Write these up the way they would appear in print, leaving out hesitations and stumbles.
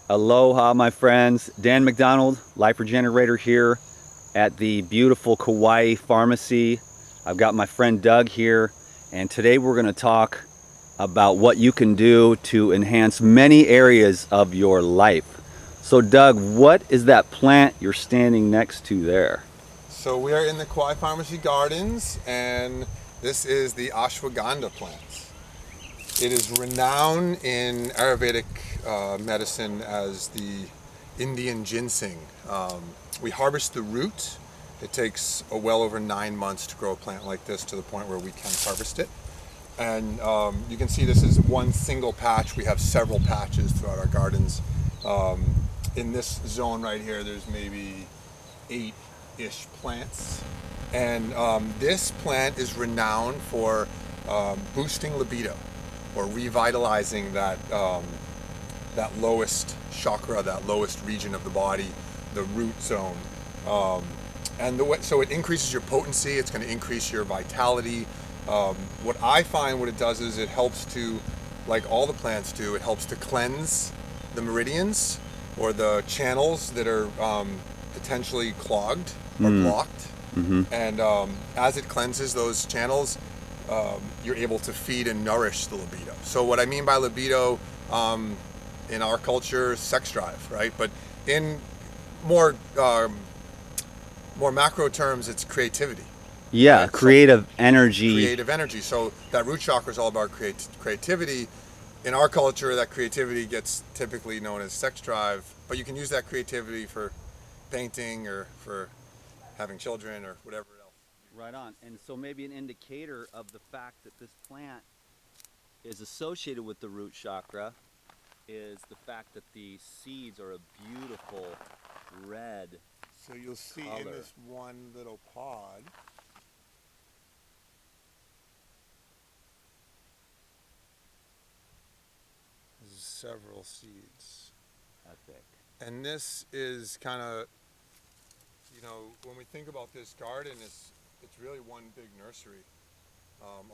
Aloha, my friends. Dan McDonald, Life Regenerator here at the beautiful Kauai Pharmacy. I've got my friend Doug here, and today we're going to talk about what you can do to enhance many areas of your life. So, Doug, what is that plant you're standing next to there? So we are in the Kauai Pharmacy Gardens, and this is the ashwagandha plant. It is renowned in Ayurvedic medicine as the Indian ginseng. We harvest the root. It takes well over 9 months to grow a plant like this to the point where we can harvest it. And you can see this is one single patch. We have several patches throughout our gardens. In this zone right here, there's maybe 8-ish plants. And this plant is renowned for boosting libido, or revitalizing that lowest chakra, that lowest region of the body, the root zone. So it increases your potency. It's going to increase your vitality. What I find what it does is it helps to, like all the plants do, it helps to cleanse the meridians or the channels that are potentially clogged or blocked. And as it cleanses those channels, you're able to feed and nourish the libido. So what I mean by libido in our culture, sex drive, right? But in more macro terms, it's creativity. Yeah, Right? creative energy. Creative energy. So that root chakra is all about creativity. In our culture, that creativity gets typically known as sex drive, but you can use that creativity for painting or for having children or whatever else. Right on. And so maybe an indicator of the fact that this plant is associated with the root chakra is the fact that the seeds are a beautiful red. So you'll see in Color. this one little pod, there's several seeds. Epic. And this is kind of, when we think about this garden, it's really one big nursery.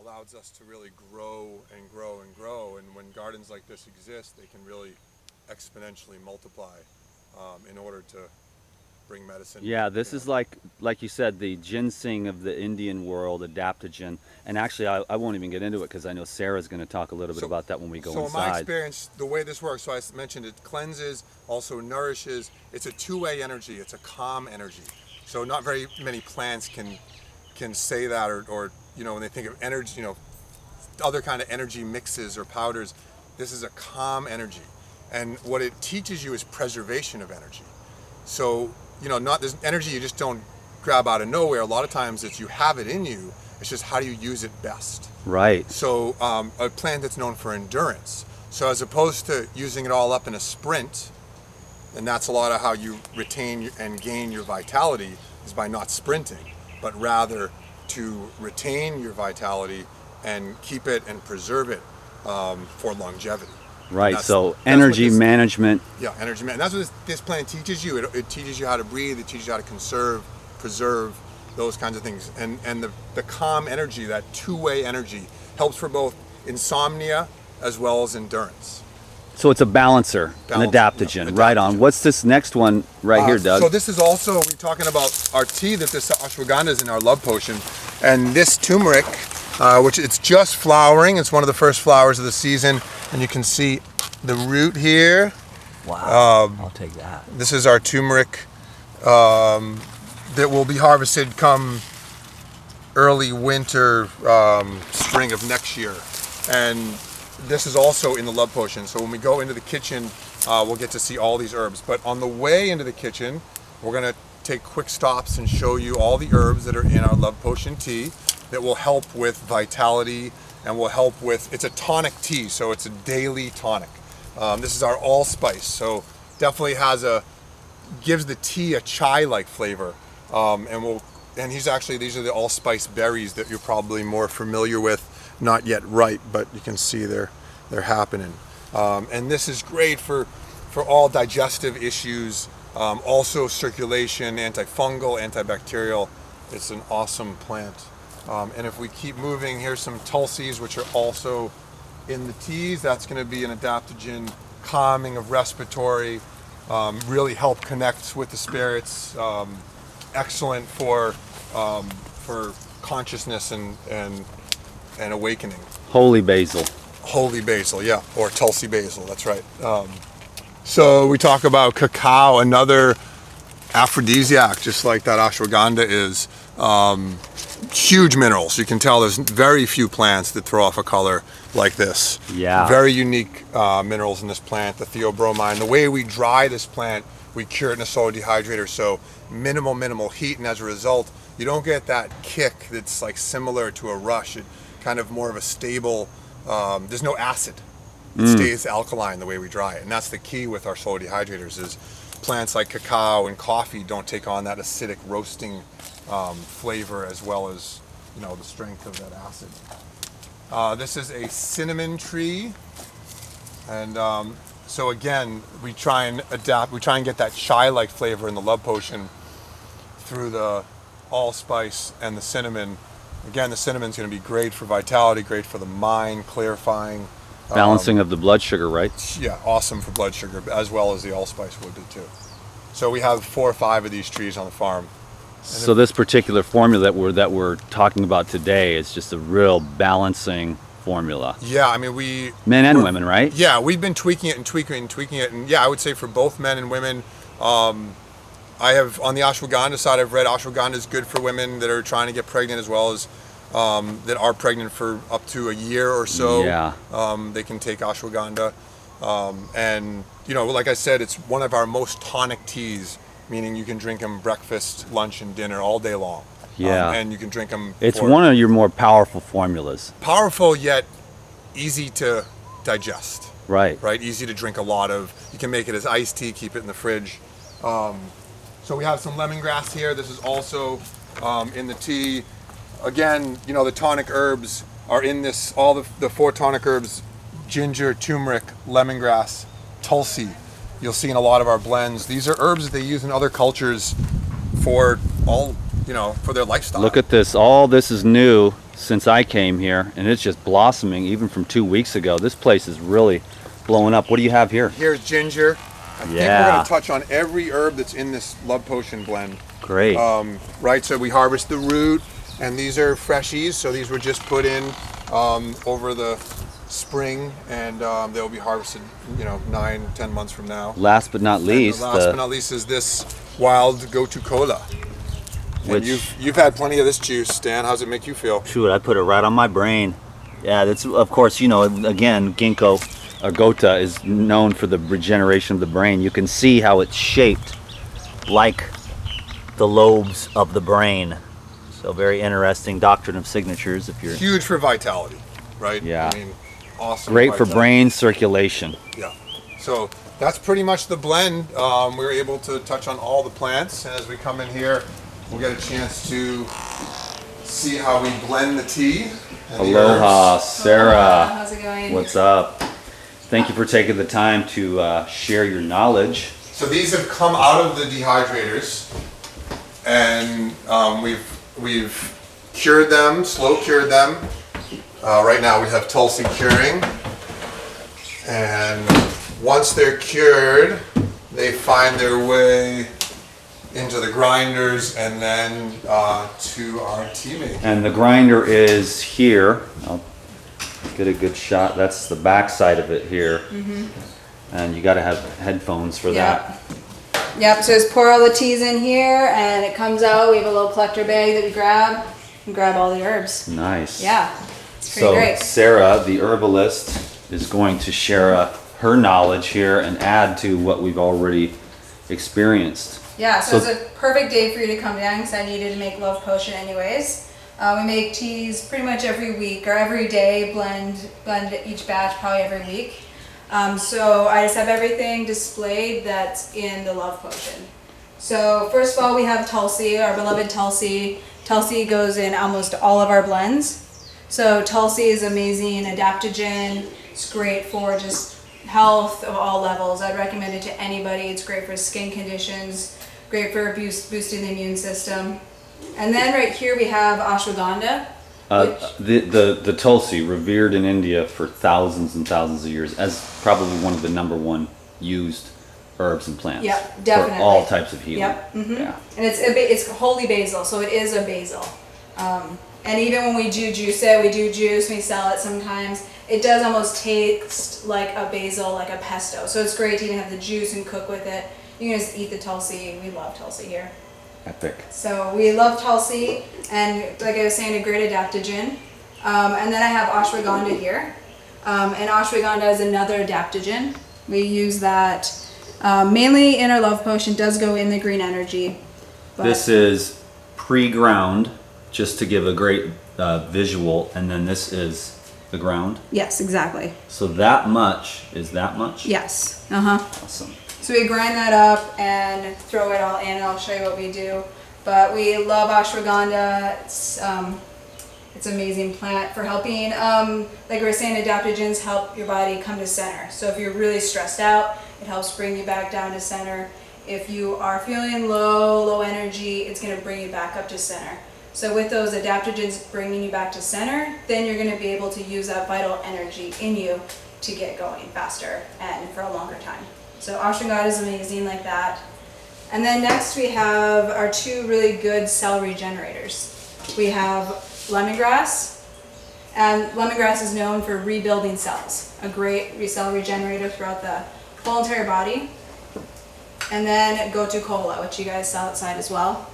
Allows us to really grow and grow and grow. And when gardens like this exist, they can really exponentially multiply in order to bring medicine. Yeah, this is like you said, the ginseng of the Indian world, adaptogen. And actually, I won't even get into it because I know Sarah's going to talk a little bit about that when we go So in my inside. experience, the way this works, so I mentioned it cleanses, also nourishes. It's a two-way energy. It's a calm energy. So not very many plants can say that, or when they think of energy, other kind of energy mixes or powders, this is a calm energy. And what it teaches you is preservation of energy. So, not this energy you just don't grab out of nowhere. A lot of times you have it in you. It's just how do you use it best. Right. So a plant that's known for endurance. So as opposed to using it all up in a sprint, and that's a lot of how you retain and gain your vitality, is by not sprinting, but rather to retain your vitality and keep it and preserve it for longevity. Right. So energy management. Yeah, energy management. That's what this plant teaches you. It teaches you how to breathe. It teaches you how to conserve, preserve, those kinds of things. And the calm energy, that two-way energy, helps for both insomnia as well as endurance. So it's a balancer, an adaptogen. Yeah, Right on. What's this next one right here, Doug? So this is also, we're talking about our tea, that this ashwagandha is in our love potion. And this turmeric, which it's just flowering. It's one of the first flowers of the season. And you can see the root here. Wow. I'll take that. This is our turmeric that will be harvested come early winter, spring of next year. And this is also in the love potion. So when we go into the kitchen, we'll get to see all these herbs. But on the way into the kitchen, we're going to take quick stops and show you all the herbs that are in our love potion tea that will help with vitality and will help with, it's a tonic tea, so it's a daily tonic. This is our allspice, so definitely gives the tea a chai-like flavor. And these are the allspice berries that you're probably more familiar with, not yet ripe, but you can see they're happening. And this is great for all digestive issues, also circulation, antifungal, antibacterial. It's an awesome plant. And if we keep moving, here's some tulsis, which are also in the teas. That's going to be an adaptogen calming of respiratory, really help connect with the spirits. Excellent for consciousness and awakening. Holy basil. Holy basil, yeah, or Tulsi basil, that's right. So we talk about cacao, another aphrodisiac, just like that ashwagandha is. Huge minerals. You can tell there's very few plants that throw off a color like this. Yeah. Very unique minerals in this plant, the theobromine. The way we dry this plant, we cure it in a solar dehydrator, so minimal heat, and as a result, you don't get that kick that's like similar to a rush. It kind of more of a stable, there's no acid. It stays alkaline the way we dry it, and that's the key with our solar dehydrators is plants like cacao and coffee don't take on that acidic roasting flavor as well as, you know, the strength of that acid. This is a cinnamon tree, and so again, we try and get that chai-like flavor in the love potion through the allspice and the cinnamon. Again, the cinnamon's going to be great for vitality, great for the mind, clarifying. Balancing of the blood sugar, right? Yeah, awesome for blood sugar, as well as the allspice would be too. So we have 4 or 5 of these trees on the farm. So this particular formula that we're talking about today is just a real balancing formula. Yeah, I mean men and women, right? Yeah, we've been tweaking it, and yeah, I would say for both men and women. I have on the ashwagandha side, I've read ashwagandha is good for women that are trying to get pregnant as well as that are pregnant for up to a year or so. Yeah. They can take ashwagandha, and you know, like I said, it's one of our most tonic teas. Meaning you can drink them breakfast, lunch, and dinner all day long. Yeah. And you can drink them. It's one of your more powerful formulas. Powerful yet easy to digest. Right. Right. Easy to drink a lot of. You can make it as iced tea, keep it in the fridge. So we have some lemongrass here. This is also in the tea. Again, you know, the tonic herbs are in this. All the 4 tonic herbs: ginger, turmeric, lemongrass, tulsi. You'll see in a lot of our blends. These are herbs that they use in other cultures for all, you know, for their lifestyle. Look at this. All this is new since I came here, and it's just blossoming even from 2 weeks ago. This place is really blowing up. What do you have here? Here's ginger. I think we're going to touch on every herb that's in this love potion blend. Great. Right, so we harvest the root, and these are freshies. So these were just put in over the spring, and they'll be harvested, you know, 9-10 months from now. Last but not least, is this wild gotu kola. Which you've had plenty of this juice, Dan. How's it make you feel? Shoot, I put it right on my brain. Yeah, that's, of course, you know, again, ginkgo or gota is known for the regeneration of the brain. You can see how it's shaped like the lobes of the brain. So very interesting doctrine of signatures. If you're huge for vitality, right? Yeah. I mean, awesome. Great for brain circulation. Yeah. So that's pretty much the blend. We were able to touch on all the plants, and as we come in here, we'll get a chance to see how we blend the tea. Aloha, Sarah. How's it going? What's up? Thank you for taking the time to share your knowledge. So these have come out of the dehydrators, and we've cured them, slow cured them. Right now we have Tulsi curing, and once they're cured, they find their way into the grinders and then to our tea making. And the grinder is here. I'll get a good shot. That's the back side of it here. Mm-hmm. And you got to have headphones for that. Yep, so just pour all the teas in here, and it comes out. We have a little collector bag that we grab and grab all the herbs. Nice. Yeah, it's pretty great. Sarah, the herbalist, is going to share her knowledge here and add to what we've already experienced. Yeah, so it's a perfect day for you to come down because I needed to make love potion anyways. We make teas pretty much every week or every day, blend each batch probably every week. So I just have everything displayed that's in the love potion. So first of all, we have Tulsi, our beloved Tulsi. Tulsi goes in almost all of our blends. So Tulsi is amazing, adaptogen. It's great for just health of all levels. I'd recommend it to anybody. It's great for skin conditions, great for boosting the immune system. And then right here we have ashwagandha. The Tulsi, revered in India for thousands and thousands of years as probably one of the number one used herbs and plants. Yep, definitely. For all types of healing. Yep. Mm-hmm. Yeah. And it's holy basil, so it is a basil. And even when we do juice it, we do juice, we sell it sometimes, it does almost taste like a basil, like a pesto. So it's great to even have the juice and cook with it. You can just eat the Tulsi. We love Tulsi here. Epic. So we love Tulsi, and like I was saying, a great adaptogen. And then I have ashwagandha here. And ashwagandha is another adaptogen. We use that mainly in our love potion. Does go in the green energy. But This is pre-ground, just to give a great visual, and then this is the ground. yes, exactly. So that much is that much? Yes. Uh-huh. Awesome. So we grind that up and throw it all in. I'll show you what we do. But we love ashwagandha. It's an amazing plant for helping, like we were saying, adaptogens help your body come to center. So if you're really stressed out, it helps bring you back down to center. If you are feeling low energy, it's going to bring you back up to center. So with those adaptogens bringing you back to center, then you're going to be able to use that vital energy in you to get going faster and for a longer time. So ashwagandha is amazing like that. And then next we have our two really good cell regenerators. We have lemongrass, and lemongrass is known for rebuilding cells, a great cell regenerator throughout the whole entire body. And then gotu kola, which you guys saw outside as well.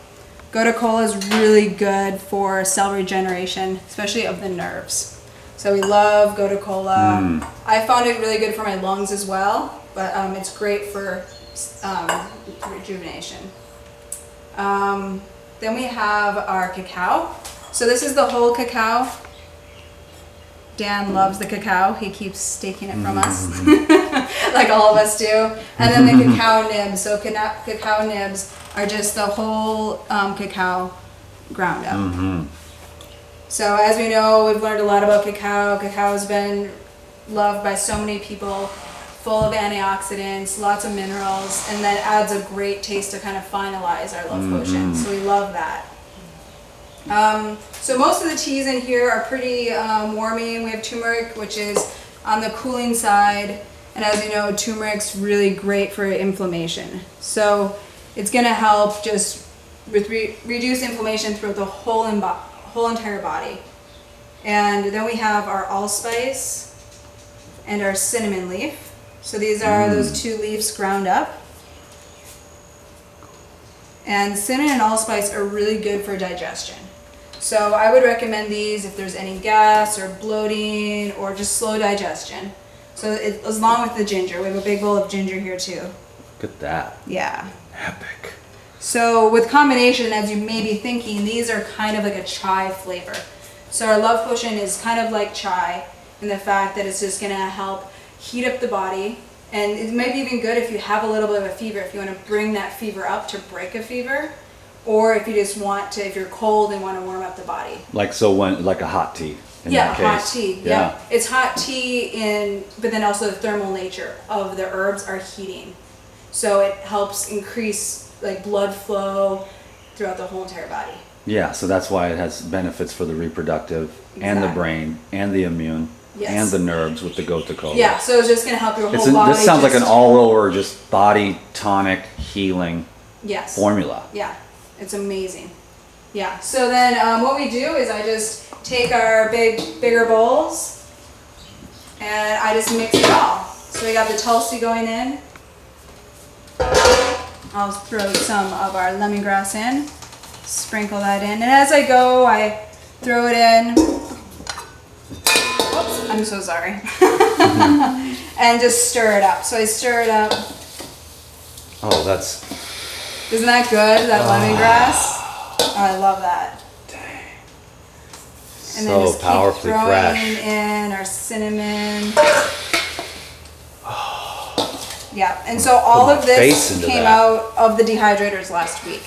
Gotu kola is really good for cell regeneration, especially of the nerves. So we love gotu kola. I found it really good for my lungs as well, but it's great for rejuvenation. Then we have our cacao. So this is the whole cacao. Dan loves the cacao. He keeps taking it from us, like all of us do. And then the cacao nibs. So cacao nibs are just the whole cacao ground up. So as we know, we've learned a lot about cacao. Cacao has been loved by so many people, full of antioxidants, lots of minerals, and then adds a great taste to kind of finalize our love potion. So we love that. So most of the teas in here are pretty warming. We have turmeric, which is on the cooling side, and as you know, turmeric's really great for inflammation. So it's going to help just reduce inflammation throughout the whole entire body. And then we have our allspice and our cinnamon leaf. So these are those two leaves ground up. And cinnamon and allspice are really good for digestion. So I would recommend these if there's any gas or bloating or just slow digestion. So along with the ginger, we have a big bowl of ginger here too. Look at that. Yeah. Epic. So with combination, as you may be thinking, these are kind of like a chai flavor. So our love potion is kind of like chai in the fact that it's just going to help heat up the body. And it might be even good if you have a little bit of a fever, if you want to bring that fever up to break a fever. Or if you just want to, if you're cold and want to warm up the body. Like like a hot tea in Yeah, that case. hot tea. Yeah. It's hot tea but then also the thermal nature of the herbs are heating. So it helps increase like blood flow throughout the whole entire body. Yeah, so that's why it has benefits for the reproductive and the Exactly. brain and the immune and the nerves with the gotu kola. Yeah, so it's just going to help your whole body. This sounds like an all-over just body tonic healing formula. Yeah, it's amazing. Yeah, so then what we do is I just take our bigger bowls and I just mix it all. So we got the Tulsi going in. I'll throw some of our lemongrass in, sprinkle that in, and as I go, I throw it in. Oops, I'm so sorry. And just stir it up. So I stir it up. Oh, Isn't that good, that lemongrass? Oh, I love that. Dang. And then So just powerfully keep throwing fresh. in our cinnamon. Yeah, and so all of this came out of the dehydrators last week.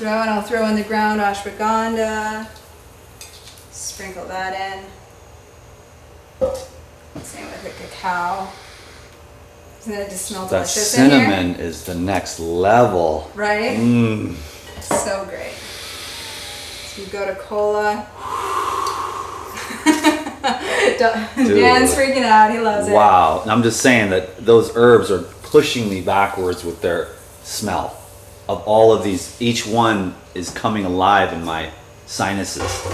I'll throw in the ground ashwagandha. Sprinkle that in. Same with the cacao. Doesn't it just smell That delicious in here? cinnamon is the next level. Right? Mmm. So great. You go to cola. Dan's freaking out. He loves it. Wow. I'm just saying that those herbs are pushing me backwards with their smell. Of all of these, each one is coming alive in my sinuses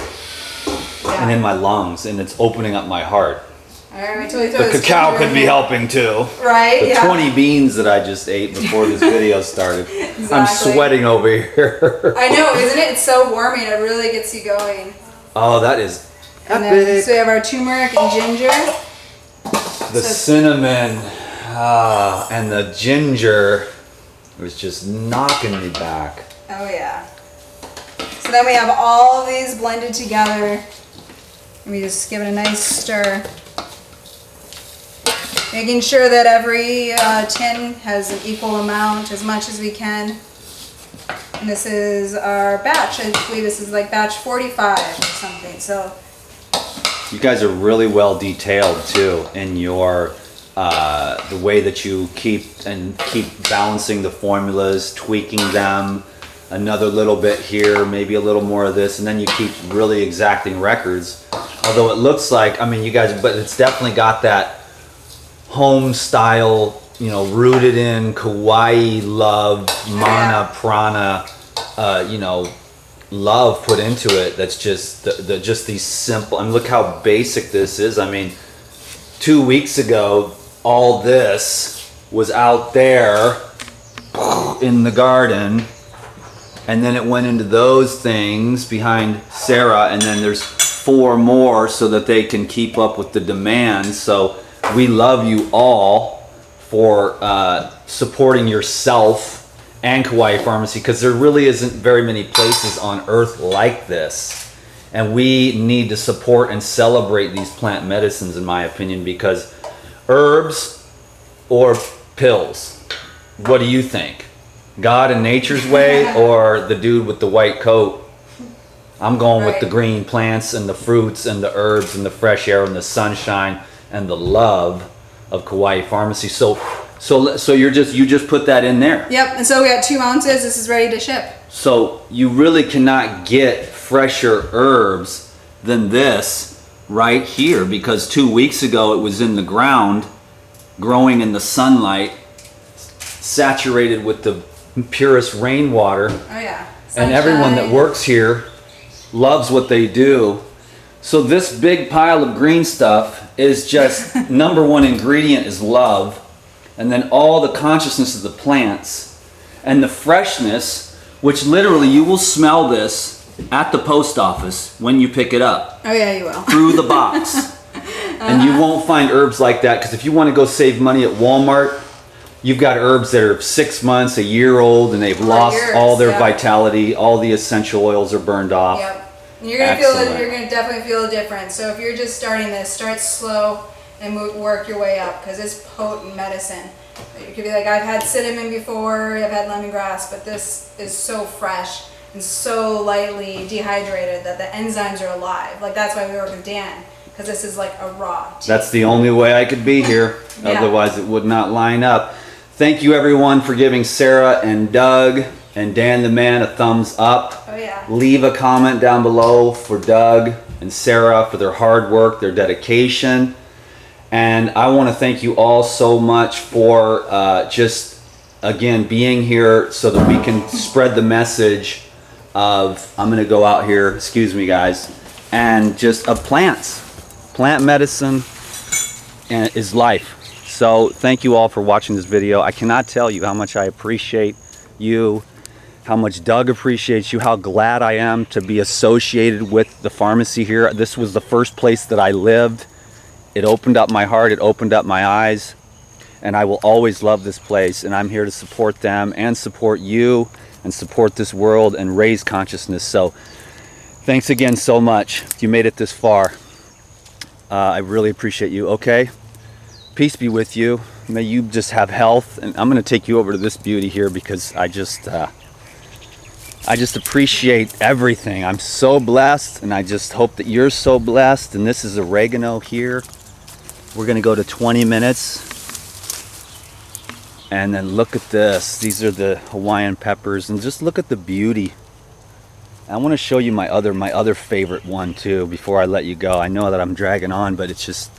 and in my lungs, and it's opening up my heart. All right, wait till we throw The this cacao ginger could in be here. helping too. Right, The yeah. 20 beans that I just ate before this video started. Exactly. I'm sweating over here. I know, isn't it? It's so warming. It really gets you going. Oh, that is And then, epic. so we have our turmeric and ginger. The cinnamon and the ginger was just knocking me back. Oh yeah. So then we have all of these blended together. And we just give it a nice stir. Making sure that every tin has an equal amount, as much as we can. And this is our batch. I believe this is like batch 45 or something. So You guys are really well detailed too in your the way that you keep balancing the formulas, tweaking them, another little bit here, maybe a little more of this, and then you keep really exacting records. Although it looks like, I mean, you guys, but it's definitely got that home style, you know, rooted in Kauai love, mana, prana, you know, love put into it. That's just just these simple, and look how basic this is. I mean, 2 weeks ago, all this was out there in the garden, and then it went into those things behind Sarah, and then there's 4 more so that they can keep up with the demand. So we love you all for supporting yourself and Kauai Pharmacy, because there really isn't very many places on earth like this, and we need to support and celebrate these plant medicines, in my opinion, because herbs or pills, what do you think? God and nature's way, or the dude with the white coat? I'm going with the green plants and the fruits and the herbs and the fresh air and the sunshine and the love of Kauai Pharmacy. So you just put that in there. yep, and so we got 2 ounces. This is ready to ship. So you really cannot get fresher herbs than this right here, because 2 weeks ago it was in the ground, growing in the sunlight, saturated with the purest rainwater. Oh yeah. And everyone that Sunshine. works here loves what they do. So this big pile of green stuff is just number one ingredient is love, and then all the consciousness of the plants and the freshness, which literally you will smell this at the post office when you pick it up Oh yeah, you will. through the box. And you won't find herbs like that, because if you want to go save money at Walmart, you've got herbs that are 6 months, a year old, and they've lost years, all their yeah. vitality. All the essential oils are burned off. Yep. And you're gonna feel it. Excellent. You're gonna definitely feel a difference. So if you're just starting this, start slow and work your way up, because it's potent medicine. You could be like, I've had cinnamon before, I've had lemongrass, but this is so fresh and so lightly dehydrated that the enzymes are alive. Like, that's why we work with Dan, because this is like a raw tea. That's the only way I could be here. Yeah. Otherwise, it would not line up. Thank you, everyone, for giving Sarah and Doug and Dan the Man a thumbs up. Oh yeah. Leave a comment down below for Doug and Sarah for their hard work, their dedication. And I want to thank you all so much for just, again, being here so that we can spread the message of, I'm going to go out here, excuse me guys, and just of plants. Plant medicine and is life. So thank you all for watching this video. I cannot tell you how much I appreciate you, how much Doug appreciates you, how glad I am to be associated with the pharmacy here. This was the first place that I lived. It opened up my heart, it opened up my eyes, and I will always love this place, and I'm here to support them and support you and support this world and raise consciousness. So thanks again so much. You made it this far. I really appreciate you. Okay, peace be with you. May you just have health, and I'm going to take you over to this beauty here, because I just appreciate everything. I'm so blessed, and I just hope that you're so blessed. And this is oregano here. We're going to go to 20 minutes. And then look at this. These are the Hawaiian peppers, and just look at the beauty. I want to show you my other favorite one too before I let you go. I know that I'm dragging on, but it's just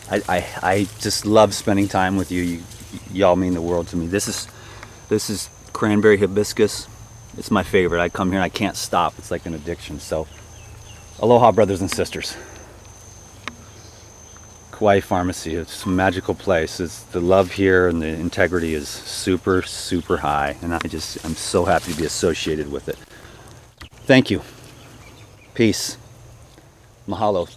I just love spending time with you. Y'all mean the world to me. This is cranberry hibiscus. It's my favorite. I come here and I can't stop. It's like an addiction. So aloha, brothers and sisters. Kauai Pharmacy, it's a magical place. It's the love here and the integrity is super, super high, and I'm so happy to be associated with it. Thank you. Peace. Mahalo.